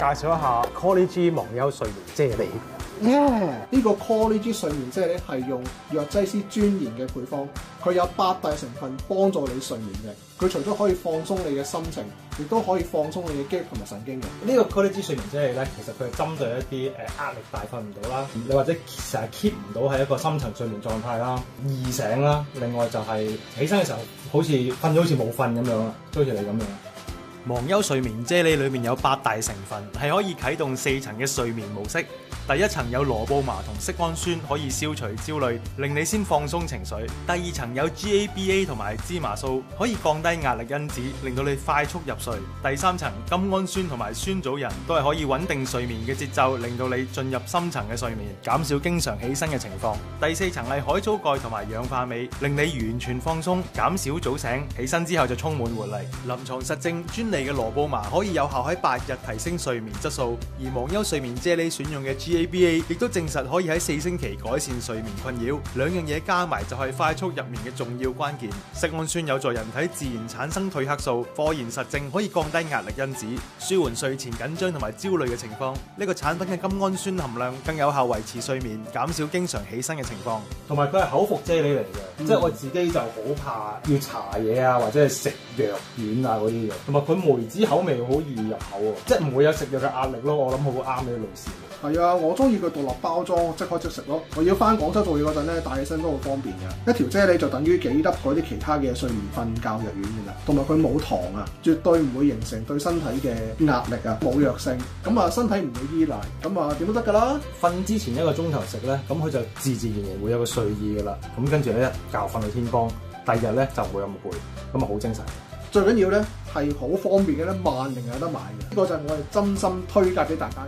介紹一下 Colli-G 忘憂睡眠啫喱。呢個 Colli-G 睡眠啫喱係用藥劑師專研嘅配方，佢有8大成分幫助你睡眠嘅。佢除咗可以放鬆你嘅心情，亦都可以放鬆你嘅肌肉同埋神經嘅。呢個 Colli-G 睡眠啫喱咧，其實佢係針對一啲壓力大瞓唔到啦，你或者成日 keep 唔到喺一個深層睡眠狀態啦，易醒啦，另外就係起身嘅時候好似瞓咗好似冇瞓咁樣啦，好似你咁樣。忘憂睡眠啫喱裏面有8大成分，係可以啟動4層嘅睡眠模式。第一層有羅布麻同色氨酸，可以消除焦慮，令你先放鬆情緒。第二層有 GABA 同埋芝麻素，可以降低壓力因子，令到你快速入睡。第三層甘氨酸同埋酸棗仁都係可以穩定睡眠嘅節奏，令到你進入深層嘅睡眠，減少經常起身嘅情況。第四層係海藻鈣同埋氧化鎂，令你完全放鬆，減少早醒，起身之後就充滿活力。臨床實證專利嘅羅布麻可以有效喺8日提升睡眠質素，而忘憂睡眠啫喱選用嘅GABA 亦都證實可以喺4星期改善睡眠困擾，兩樣嘢加埋就係快速入眠嘅重要關鍵。色氨酸有助人體自然產生褪黑素，科研實證可以降低壓力因子，舒緩睡前緊張同埋焦慮嘅情況。呢個產品嘅甘氨酸含量更有效維持睡眠，減少經常起身嘅情況。同埋佢係口服啫喱嚟嘅，即係我自己就好怕要搽嘢啊，或者係食藥丸啊嗰啲嘅。同埋佢梅子口味好易入口喎，即係唔會有食藥嘅壓力咯。我諗好啱呢啲女士。係啊，我中意佢獨立包裝，即開即食咯。我要翻廣州做嘢嗰陣咧，帶起身都好方便嘅。一條啫喱就等於幾粒嗰啲其他嘅睡眠瞓覺藥丸㗎啦。同埋佢冇糖啊，絕對唔會形成對身體嘅壓力啊，冇藥性。咁啊，身體唔會依賴，咁啊點都得㗎啦。瞓之前1個鐘頭食咧，咁佢就自然會有個睡意㗎啦。咁跟住咧一覺瞓到天光，第二日咧就唔會咁攰，咁啊好精神。最緊要咧係好方便嘅咧，萬寧有得買嘅。呢個就係我哋真心推介俾大家。